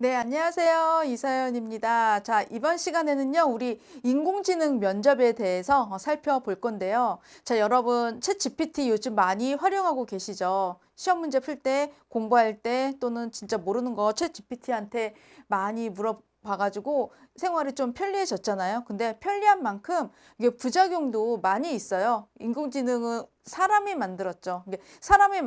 네, 안녕하세요. 이사연입니다. 자, 이번 시간에는요, 우리 인공지능 면접에 대해서 살펴볼 건데요. 자, 여러분, 챗 GPT 요즘 많이 활용하고 계시죠? 시험 문제 풀 때, 공부할 때, 또는 진짜 모르는 거 챗 GPT한테 많이 물어봐가지고 생활이 좀 편리해졌잖아요. 근데 편리한 만큼 이게 부작용도 많이 있어요. 인공지능은 사람이 만들었죠. 이게 사람이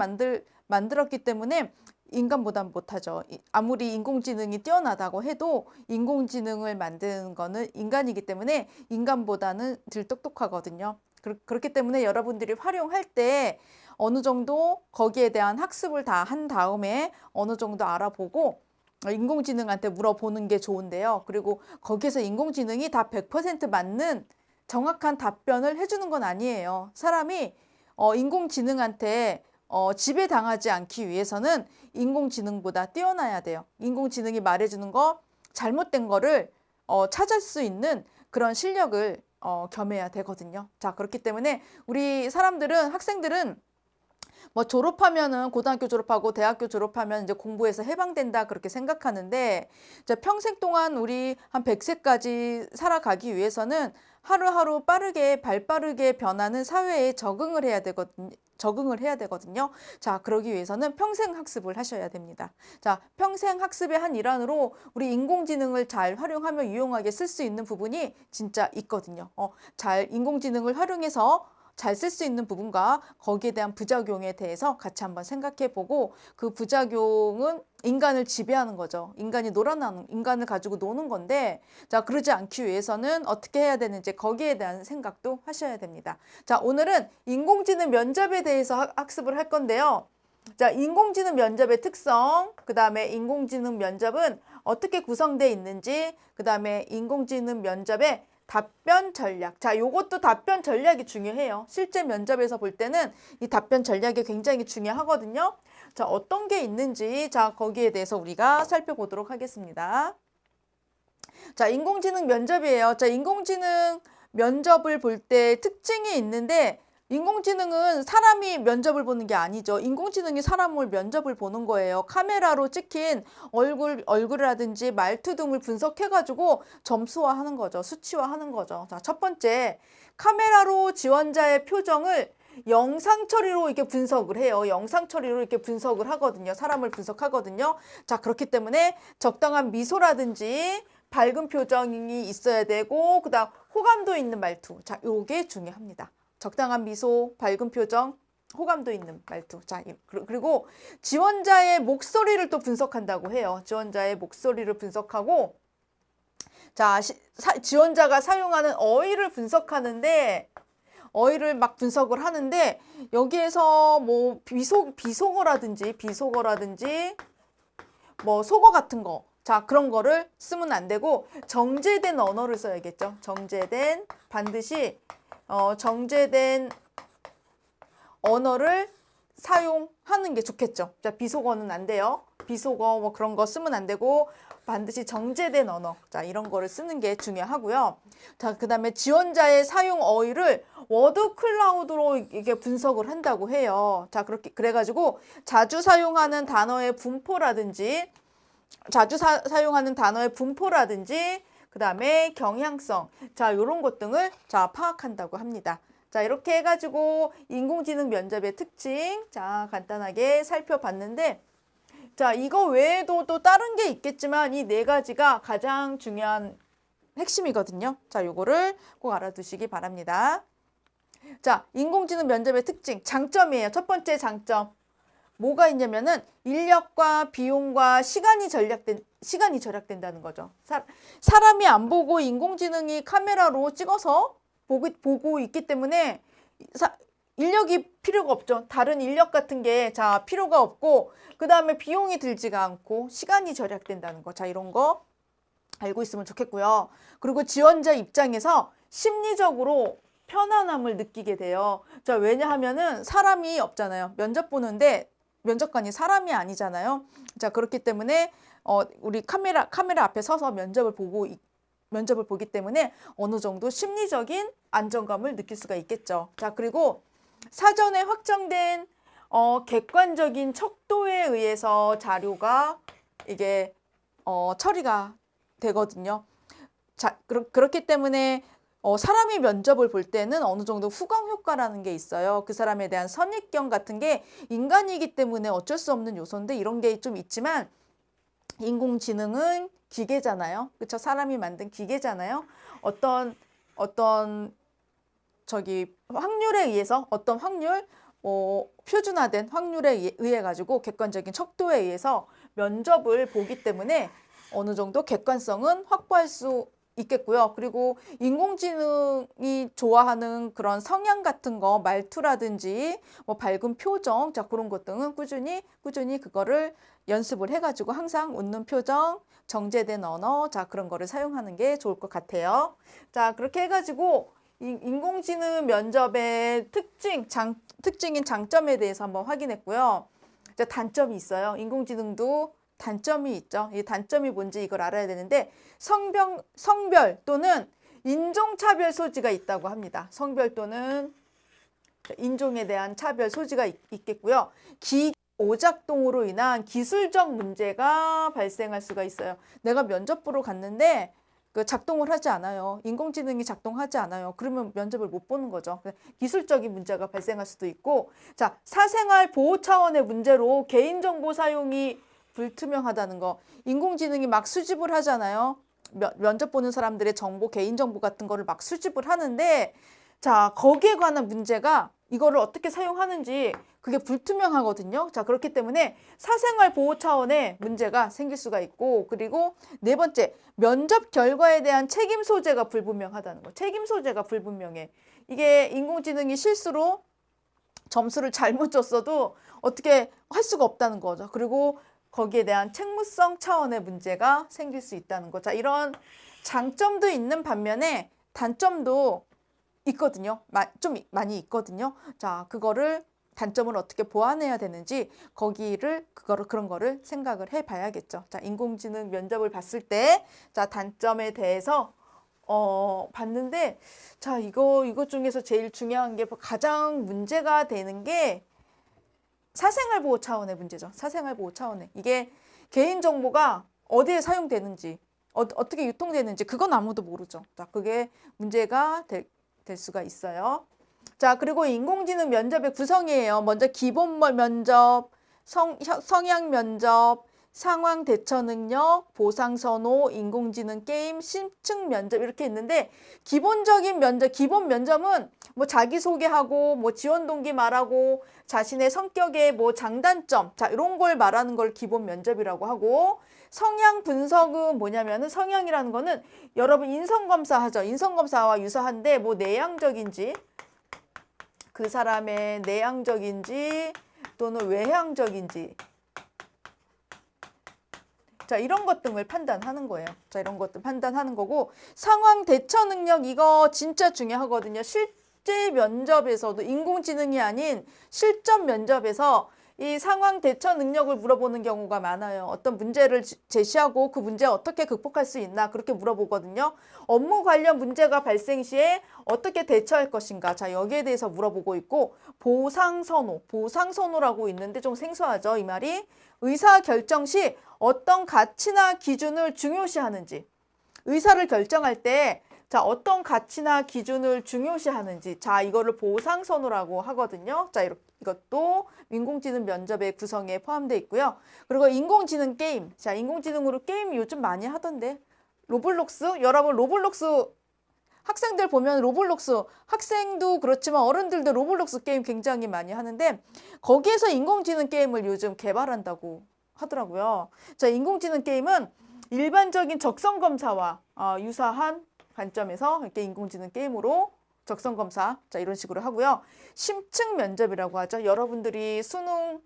만들었기 때문에 인간보단 못하죠. 아무리 인공지능이 뛰어나다고 해도 인공지능을 만든 거는 인간이기 때문에 인간보다는 덜 똑똑하거든요. 그렇기 때문에 여러분들이 활용할 때 어느 정도 거기에 대한 학습을 다 한 다음에 어느 정도 알아보고 인공지능한테 물어보는 게 좋은데요. 그리고 거기에서 인공지능이 다 100% 맞는 정확한 답변을 해주는 건 아니에요. 사람이 인공지능한테 지배당하지 않기 위해서는 인공지능보다 뛰어나야 돼요. 인공지능이 말해주는 거, 잘못된 거를 찾을 수 있는 그런 실력을 겸해야 되거든요. 자, 그렇기 때문에 우리 사람들은, 학생들은 뭐 졸업하면은 고등학교 졸업하고 대학교 졸업하면 이제 공부해서 해방된다 그렇게 생각하는데 이제 평생 동안 우리 한 100세까지 살아가기 위해서는 하루하루 빠르게 발빠르게 변하는 사회에 적응을 해야 되거든요. 자, 그러기 위해서는 평생 학습을 하셔야 됩니다. 자, 평생 학습의 한 일환으로 우리 인공지능을 잘 활용하며 유용하게 쓸 수 있는 부분이 진짜 있거든요. 잘 인공지능을 활용해서 잘 쓸 수 있는 부분과 거기에 대한 부작용에 대해서 같이 한번 생각해 보고 그 부작용은 인간을 지배하는 거죠. 인간을 가지고 노는 건데 자, 그러지 않기 위해서는 어떻게 해야 되는지 거기에 대한 생각도 하셔야 됩니다. 자, 오늘은 인공지능 면접에 대해서 학습을 할 건데요. 자, 인공지능 면접의 특성, 그 다음에 인공지능 면접은 어떻게 구성되어 있는지, 그 다음에 인공지능 면접의 답변 전략. 자, 요것도 답변 전략이 중요해요. 실제 면접에서 볼 때는 이 답변 전략이 굉장히 중요하거든요. 자, 어떤 게 있는지, 자, 거기에 대해서 우리가 살펴보도록 하겠습니다. 자, 인공지능 면접이에요. 자, 인공지능 면접을 볼 때 특징이 있는데 인공지능은 사람이 면접을 보는 게 아니죠. 인공지능이 사람을 면접을 보는 거예요. 카메라로 찍힌 얼굴이라든지 말투 등을 분석해가지고 점수화하는 거죠. 수치화하는 거죠. 자, 첫 번째, 카메라로 지원자의 표정을 영상 처리로 이렇게 분석을 해요. 영상 처리로 이렇게 분석을 하거든요. 사람을 분석하거든요. 자, 그렇기 때문에 적당한 미소라든지 밝은 표정이 있어야 되고, 그다음 호감도 있는 말투. 자, 요게 중요합니다. 적당한 미소, 밝은 표정, 호감도 있는 말투. 자, 그리고 지원자의 목소리를 또 분석한다고 해요. 지원자의 목소리를 분석하고, 자, 지원자가 사용하는 어휘를 분석하는데, 어휘를 막 분석을 하는데, 여기에서 뭐 비속어라든지, 뭐 속어 같은 거. 자, 그런 거를 쓰면 안 되고 정제된 언어를 써야겠죠. 반드시 정제된 언어를 사용하는 게 좋겠죠. 자, 비속어는 안 돼요. 비속어 뭐 그런 거 쓰면 안 되고 반드시 정제된 언어. 자, 이런 거를 쓰는 게 중요하고요. 자, 그다음에 지원자의 사용 어휘를 워드 클라우드로 이게 분석을 한다고 해요. 자, 그래가지고 자주 사용하는 단어의 분포라든지 그다음에 경향성, 자, 요런 것 등을 자, 파악한다고 합니다. 자, 이렇게 해가지고 인공지능 면접의 특징, 자, 간단하게 살펴봤는데, 자, 이거 외에도 또 다른 게 있겠지만 이 네 가지가 가장 중요한 핵심이거든요. 자, 요거를 꼭 알아두시기 바랍니다. 자, 인공지능 면접의 특징, 장점이에요. 첫 번째 장점. 뭐가 있냐면은 인력과 비용과 시간이 절약된다는 거죠. 사람이 안 보고 인공지능이 카메라로 찍어서 보고 있기 때문에 인력이 필요가 없죠. 다른 인력 같은 게 자, 필요가 없고 그 다음에 비용이 들지가 않고 시간이 절약된다는 거. 자, 이런 거 알고 있으면 좋겠고요. 그리고 지원자 입장에서 심리적으로 편안함을 느끼게 돼요. 자, 왜냐하면은 사람이 없잖아요. 면접 보는데 면접관이 사람이 아니잖아요. 자, 그렇기 때문에 우리 카메라 앞에 서서 면접을 보기 때문에 어느 정도 심리적인 안정감을 느낄 수가 있겠죠. 자, 그리고 사전에 확정된 객관적인 척도에 의해서 자료가 이게 처리가 되거든요. 자, 그렇기 때문에 사람이 면접을 볼 때는 어느 정도 후광 효과라는 게 있어요. 그 사람에 대한 선입견 같은 게 인간이기 때문에 어쩔 수 없는 요소인데 이런 게 좀 있지만 인공지능은 기계잖아요. 그렇죠? 사람이 만든 기계잖아요. 어떤 확률에 의해서 어떤 확률 표준화된 확률에 의해 가지고 객관적인 척도에 의해서 면접을 보기 때문에 어느 정도 객관성은 확보할 수 있겠고요. 그리고 인공지능이 좋아하는 그런 성향 같은 거, 말투라든지 뭐 밝은 표정, 자 그런 것 등은 꾸준히 그거를 연습을 해가지고 항상 웃는 표정, 정제된 언어, 자 그런 거를 사용하는 게 좋을 것 같아요. 자 그렇게 해가지고 인공지능 면접의 특징인 장점에 대해서 한번 확인했고요. 자, 단점이 있어요. 인공지능도 단점이 있죠. 이 단점이 뭔지 이걸 알아야 되는데 성별 또는 인종차별 소지가 있다고 합니다. 성별 또는 인종에 대한 차별 소지가 있겠고요. 오작동으로 인한 기술적 문제가 발생할 수가 있어요. 내가 면접 보러 갔는데 작동을 하지 않아요. 인공지능이 작동하지 않아요. 그러면 면접을 못 보는 거죠. 기술적인 문제가 발생할 수도 있고, 자, 사생활 보호 차원의 문제로 개인정보 사용이 불투명하다는 거. 인공지능이 막 수집을 하잖아요. 면접 보는 사람들의 정보, 개인정보 같은 거를 막 수집을 하는데, 자, 거기에 관한 문제가 이거를 어떻게 사용하는지 그게 불투명하거든요. 자, 그렇기 때문에 사생활 보호 차원의 문제가 생길 수가 있고, 그리고 네 번째, 면접 결과에 대한 책임 소재가 불분명하다는 거. 책임 소재가 불분명해. 이게 인공지능이 실수로 점수를 잘못 줬어도 어떻게 할 수가 없다는 거죠. 그리고 거기에 대한 책무성 차원의 문제가 생길 수 있다는 거. 자, 이런 장점도 있는 반면에 단점도 있거든요. 좀 많이 있거든요. 자, 그거를 단점을 어떻게 보완해야 되는지 그런 거를 생각을 해 봐야겠죠. 자, 인공지능 면접을 봤을 때 자, 단점에 대해서 봤는데 자, 이거 중에서 제일 중요한 게 가장 문제가 되는 게 사생활 보호 차원의 문제죠. 사생활 보호 차원의. 이게 개인 정보가 어디에 사용되는지 어떻게 유통되는지 그건 아무도 모르죠. 자, 그게 문제가 될 수가 있어요. 자, 그리고 인공지능 면접의 구성이에요. 먼저 기본 면접, 성향 면접, 상황 대처 능력, 보상 선호, 인공지능 게임, 심층 면접 이렇게 있는데 기본적인 면접, 기본 면접은 뭐 자기소개하고 뭐 지원 동기 말하고 자신의 성격의 뭐 장단점, 자 이런 걸 말하는 걸 기본 면접이라고 하고 성향 분석은 뭐냐면은 성향이라는 거는 여러분 인성검사 하죠. 인성검사와 유사한데 뭐 내향적인지 그 사람의 내향적인지 또는 외향적인지 자 이런 것 등을 판단하는 거예요. 자 이런 것들 판단하는 거고 상황 대처 능력 이거 진짜 중요하거든요. 실제 면접에서도 인공지능이 아닌 실전 면접에서 이 상황 대처 능력을 물어보는 경우가 많아요. 어떤 문제를 제시하고 그 문제 어떻게 극복할 수 있나 그렇게 물어보거든요. 업무 관련 문제가 발생 시에 어떻게 대처할 것인가. 자 여기에 대해서 물어보고 있고 보상선호라고 있는데 좀 생소하죠. 이 말이 의사결정 시 어떤 가치나 기준을 중요시하는지 의사를 결정할 때 자, 어떤 가치나 기준을 중요시하는지 자, 이거를 보상선호라고 하거든요. 자, 이것도 인공지능 면접의 구성에 포함되어 있고요. 그리고 인공지능 게임. 자, 인공지능으로 게임 요즘 많이 하던데. 로블록스? 여러분 로블록스 학생들 보면 로블록스 학생도 그렇지만 어른들도 로블록스 게임 굉장히 많이 하는데 거기에서 인공지능 게임을 요즘 개발한다고 하더라고요. 자, 인공지능 게임은 일반적인 적성검사와 유사한 관점에서 이렇게 인공지능 게임으로 적성검사 자 이런 식으로 하고요. 심층 면접이라고 하죠. 여러분들이 수능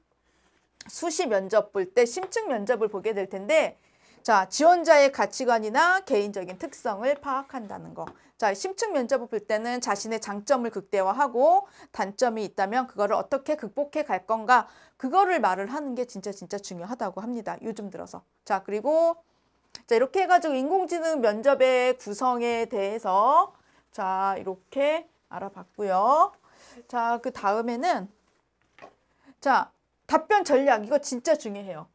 수시 면접 볼 때 심층 면접을 보게 될 텐데 자 지원자의 가치관이나 개인적인 특성을 파악한다는 거. 자 심층 면접을 볼 때는 자신의 장점을 극대화하고 단점이 있다면 그거를 어떻게 극복해 갈 건가 그거를 말을 하는 게 진짜 중요하다고 합니다. 요즘 들어서. 자 그리고 자 이렇게 해가지고 인공지능 면접의 구성에 대해서 자 이렇게 알아봤고요. 자 그 다음에는 자 답변 전략 이거 진짜 중요해요.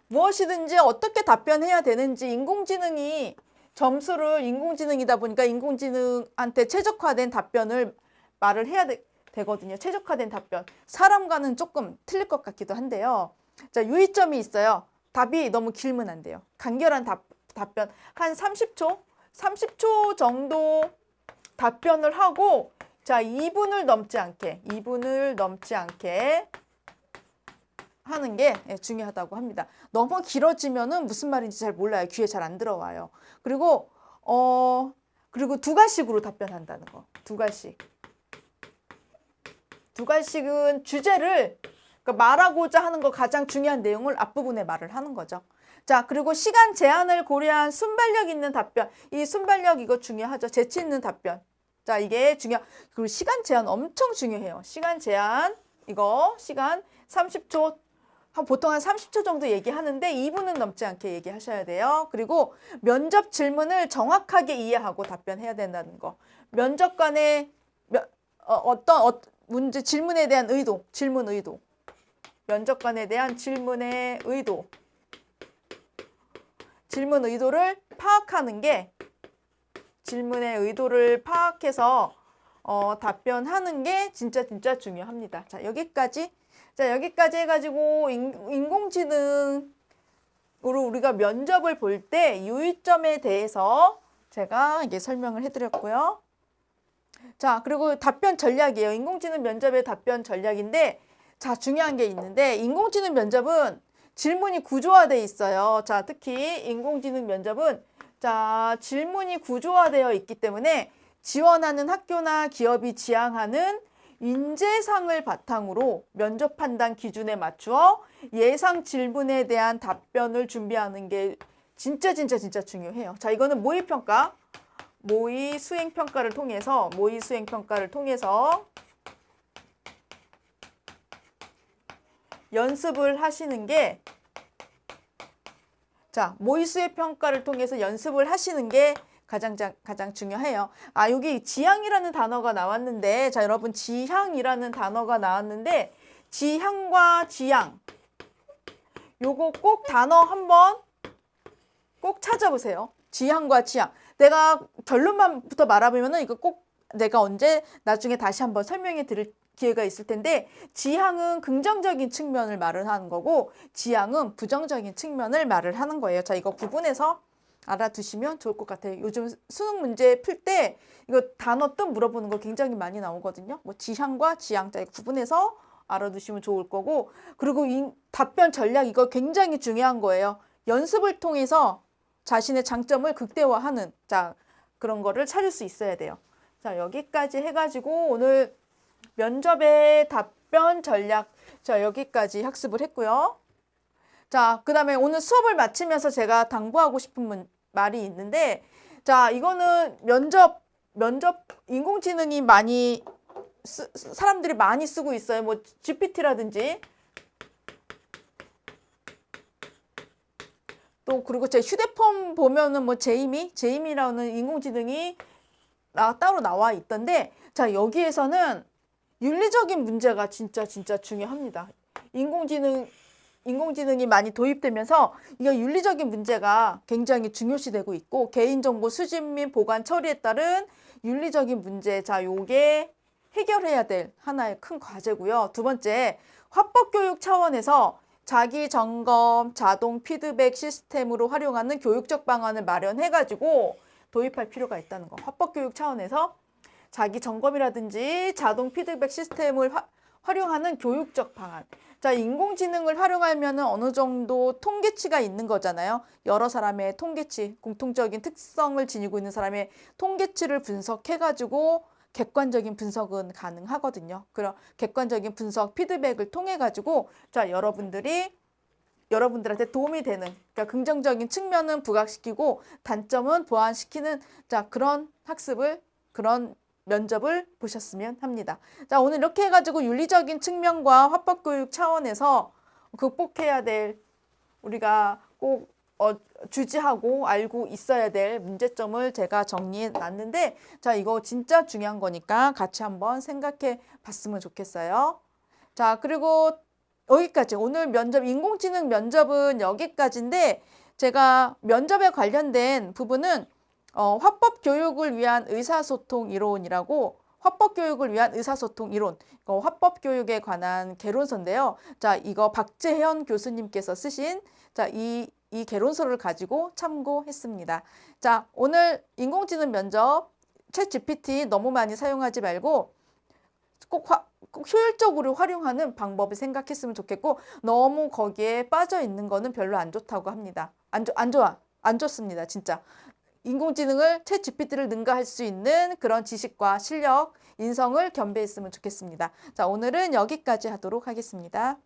무엇이든지 어떻게 답변해야 되는지 인공지능이 점수를 인공지능이다 보니까 인공지능한테 최적화된 답변을 말을 해야 되거든요. 최적화된 답변. 사람과는 조금 틀릴 것 같기도 한데요. 자, 유의점이 있어요. 답이 너무 길면 안 돼요. 간결한 답변. 한 30초 정도 답변을 하고 자, 2분을 넘지 않게 하는 게 중요하다고 합니다. 너무 길어지면은 무슨 말인지 잘 몰라요. 귀에 잘 안 들어와요. 그리고 두 가식으로 답변한다는 거. 두 가식. 두 가식은 주제를 그러니까 말하고자 하는 거 가장 중요한 내용을 앞부분에 말을 하는 거죠. 자, 그리고 시간 제한을 고려한 순발력 있는 답변. 이 순발력 이거 중요하죠. 재치 있는 답변. 자, 이게 그리고 시간 제한 엄청 중요해요. 시간 제한 이거 시간 30초 보통 한 30초 정도 얘기하는데 2분은 넘지 않게 얘기하셔야 돼요. 그리고 면접 질문을 정확하게 이해하고 답변해야 된다는 거. 면접관의 어떤 문제 질문에 대한 의도, 질문 의도. 면접관에 대한 질문의 의도. 질문 의도를 파악하는 게 질문의 의도를 파악해서 답변하는 게 진짜 중요합니다. 자, 여기까지 해가지고 인공지능으로 우리가 면접을 볼 때 유의점에 대해서 제가 이게 설명을 해드렸고요. 자, 그리고 답변 전략이에요. 인공지능 면접의 답변 전략인데, 자, 중요한 게 있는데, 인공지능 면접은 질문이 구조화되어 있어요. 자, 특히 인공지능 면접은 자, 질문이 구조화되어 있기 때문에 지원하는 학교나 기업이 지향하는 인재상을 바탕으로 면접 판단 기준에 맞추어 예상 질문에 대한 답변을 준비하는 게 진짜 중요해요. 자, 이거는 모의평가, 모의 수행평가를 통해서 연습을 하시는 게 자, 모의 수행평가를 통해서 연습을 하시는 게 가장 중요해요. 아, 여기 지향이라는 단어가 나왔는데, 자, 여러분 지향이라는 단어가 나왔는데, 지향과 지향. 요거 꼭 단어 한번 꼭 찾아보세요. 지향과 지향. 내가 결론만부터 말하면은 이거 꼭 내가 언제 나중에 다시 한번 설명해 드릴 기회가 있을 텐데 지향은 긍정적인 측면을 말을 하는 거고 지향은 부정적인 측면을 말을 하는 거예요. 자, 이거 구분해서 알아두시면 좋을 것 같아요. 요즘 수능 문제 풀 때 이거 단어 뜻 물어보는 거 굉장히 많이 나오거든요. 뭐 지향과 지향, 자, 구분해서 알아두시면 좋을 거고 그리고 답변 전략 이거 굉장히 중요한 거예요. 연습을 통해서 자신의 장점을 극대화하는 자 그런 거를 찾을 수 있어야 돼요. 자, 여기까지 해가지고 오늘 면접의 답변 전략 자 여기까지 학습을 했고요. 자, 그 다음에 오늘 수업을 마치면서 제가 당부하고 싶은 말이 있는데 자, 이거는 면접 인공지능이 많이 사람들이 많이 쓰고 있어요. 뭐 GPT라든지 또 그리고 제 휴대폰 보면은 뭐 제이미라는 인공지능이 따로 나와 있던데 자, 여기에서는 윤리적인 문제가 진짜 중요합니다. 인공지능이 많이 도입되면서 이거 윤리적인 문제가 굉장히 중요시되고 있고 개인정보 수집 및 보관 처리에 따른 윤리적인 문제 자 요게 해결해야 될 하나의 큰 과제고요. 두 번째 화법교육 차원에서 자기 점검 자동 피드백 시스템으로 활용하는 교육적 방안을 마련해가지고 도입할 필요가 있다는 거. 화법교육 차원에서 자기 점검이라든지 자동 피드백 시스템을 활용하는 교육적 방안. 자, 인공지능을 활용하면 어느 정도 통계치가 있는 거잖아요. 여러 사람의 통계치, 공통적인 특성을 지니고 있는 사람의 통계치를 분석해가지고 객관적인 분석은 가능하거든요. 그럼 객관적인 분석, 피드백을 통해가지고 자, 여러분들한테 도움이 되는 그러니까 긍정적인 측면은 부각시키고 단점은 보완시키는 자, 그런 학습을 그런 면접을 보셨으면 합니다. 자, 오늘 이렇게 해가지고 윤리적인 측면과 화법교육 차원에서 극복해야 될 우리가 꼭 주지하고 알고 있어야 될 문제점을 제가 정리해 놨는데 자, 이거 진짜 중요한 거니까 같이 한번 생각해 봤으면 좋겠어요. 자, 그리고 여기까지. 오늘 면접, 인공지능 면접은 여기까지인데, 제가 면접에 관련된 부분은 화법 교육을 위한 의사소통 이론이라고, 화법 교육을 위한 의사소통 이론, 화법 교육에 관한 개론서인데요. 자, 이거 박재현 교수님께서 쓰신 이 개론서를 가지고 참고했습니다. 자, 오늘 인공지능 면접 챗 GPT 너무 많이 사용하지 말고 꼭 효율적으로 활용하는 방법을 생각했으면 좋겠고, 너무 거기에 빠져 있는 거는 별로 안 좋다고 합니다. 안 좋아. 안 좋습니다. 진짜. 인공지능을 챗 GPT를 능가할 수 있는 그런 지식과 실력, 인성을 겸비했으면 좋겠습니다. 자, 오늘은 여기까지 하도록 하겠습니다.